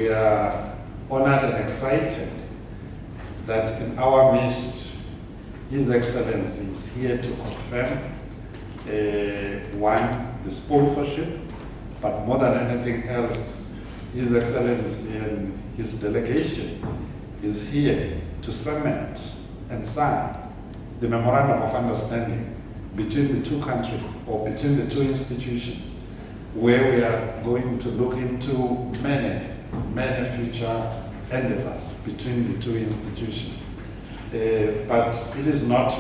We are honored and excited that in our midst, His Excellency is here to confirm, one, the sponsorship, but more than anything else, His Excellency and his delegation is here to cement and sign the Memorandum of Understanding between the two countries or between the two institutions, where we are going to look into many future endeavors between the two institutions. But it is not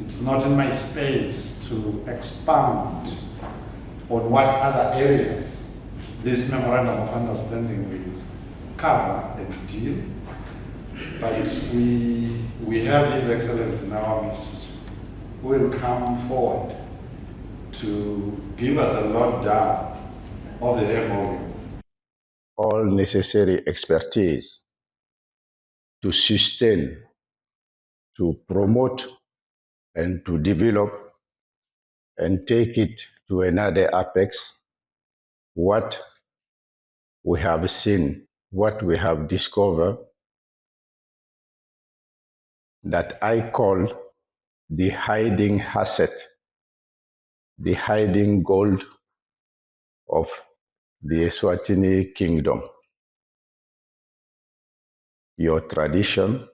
it's not in my space to expound on what other areas this Memorandum of Understanding will cover and deal. But we have His Excellency in our midst who will come forward to give us a lowdown of the MOU. All necessary expertise to sustain, to promote, and to develop and take it to another apex what we have seen, what we have discovered, that I call the hiding asset, the hiding gold of the Eswatini kingdom. Your tradition,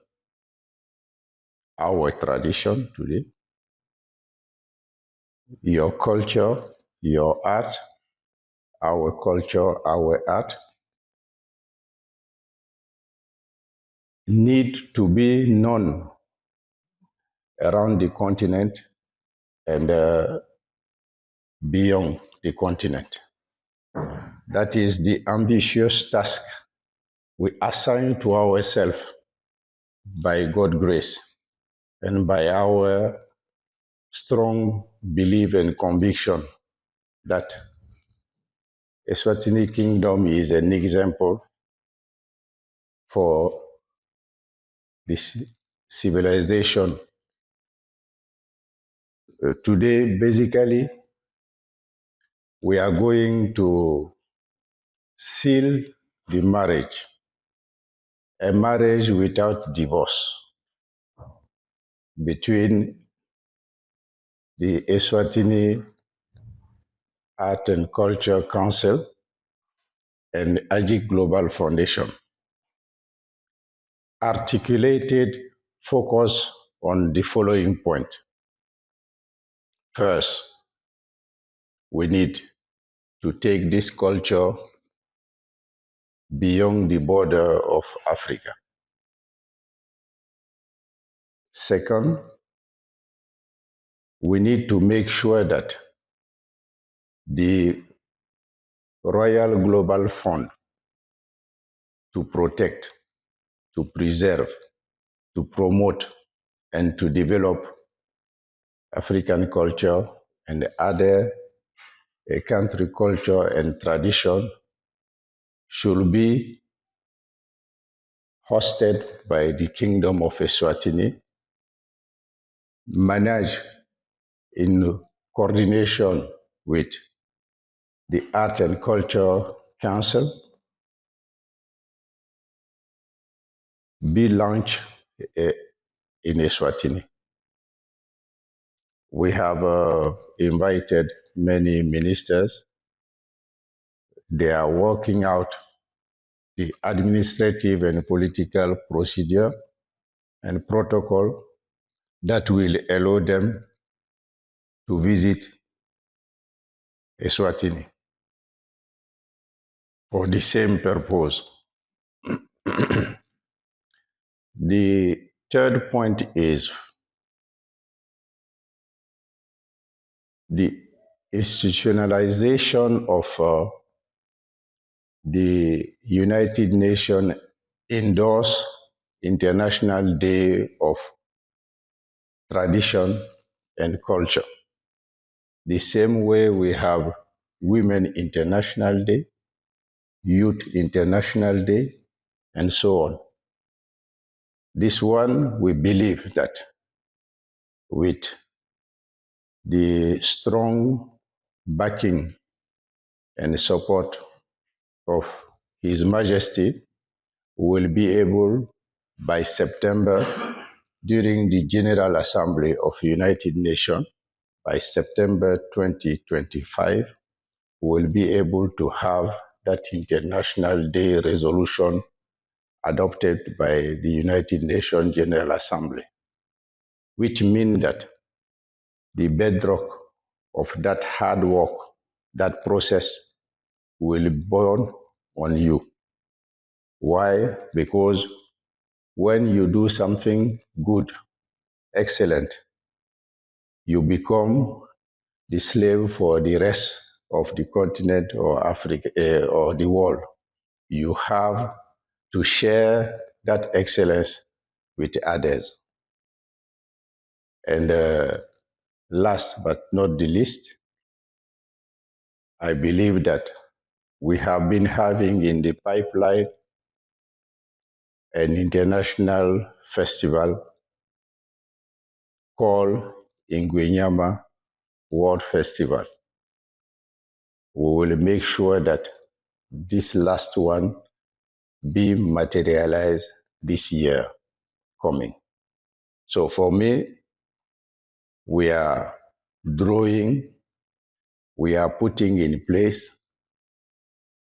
our tradition today, your culture, your art, our culture, our art, need to be known around the continent and beyond the continent. That is the ambitious task we assign to ourselves by God's grace and by our strong belief and conviction that Eswatini Kingdom is an example for this civilization. Today, basically, we are going to seal the marriage, a marriage without divorce between the Eswatini Art and Culture Council and AGIC Global Foundation. Articulated focus on the following point. First, we need to take this culture beyond the border of Africa. Second, we need to make sure that the Royal Global Fund to protect, to preserve, to promote, and to develop African culture and other country culture and tradition should be hosted by the Kingdom of Eswatini, managed in coordination with the Art and Culture Council, be launched in Eswatini. We have invited many ministers. They are working out the administrative and political procedure and protocol that will allow them to visit Eswatini for the same purpose. The third point is the institutionalization of the United Nations endorsed International Day of Tradition and Culture. The same way we have Women International Day, Youth International Day, and so on. This one, we believe that with the strong backing and support of His Majesty, we will be able by September, during the General Assembly of United Nations, by September 2025, we will be able to have that International Day resolution adopted by the United Nations General Assembly, which means that the bedrock of that hard work, that process will be born on you. Why? Because when you do something good, excellent, you become the slave for the rest of the continent or Africa or the world. You have to share that excellence with others. And last but not the least, I believe that we have been having in the pipeline an international festival called Ingwenyama World Festival. We will make sure that this last one be materialized this year coming. So for me, we are drawing, we are putting in place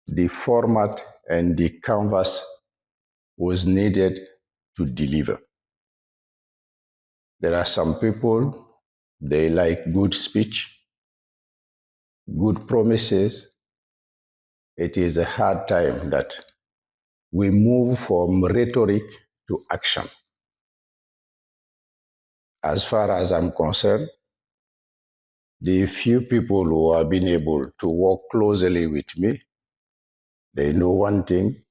the format and the canvas was needed to deliver. There are some people, they like good speech, good promises. It is a hard time that we move from rhetoric to action. As far as I'm concerned, the few people who have been able to work closely with me, they know one thing: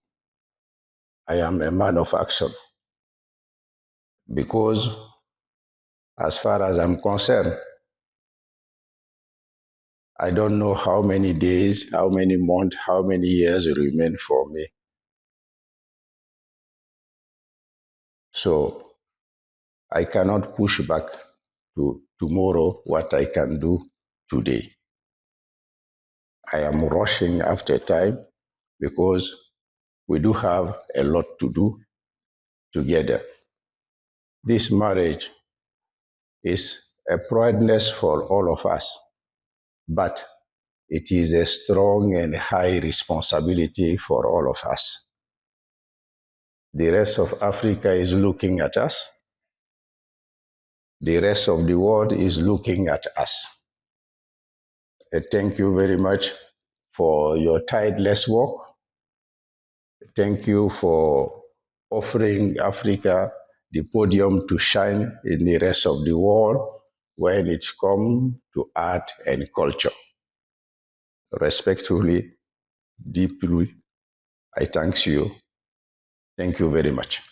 I am a man of action. Because as far as I'm concerned, I don't know how many days, how many months, how many years remain for me. So I cannot push back to tomorrow what I can do today. I am rushing after time because we do have a lot to do together. This marriage is a proudness for all of us, but it is a strong and high responsibility for all of us. The rest of Africa is looking at us. The rest of the world is looking at us. Thank you very much for your tireless work. Thank you for offering Africa the podium to shine in the rest of the world when it's come to art and culture. Respectfully, deeply, I thank you. Thank you very much.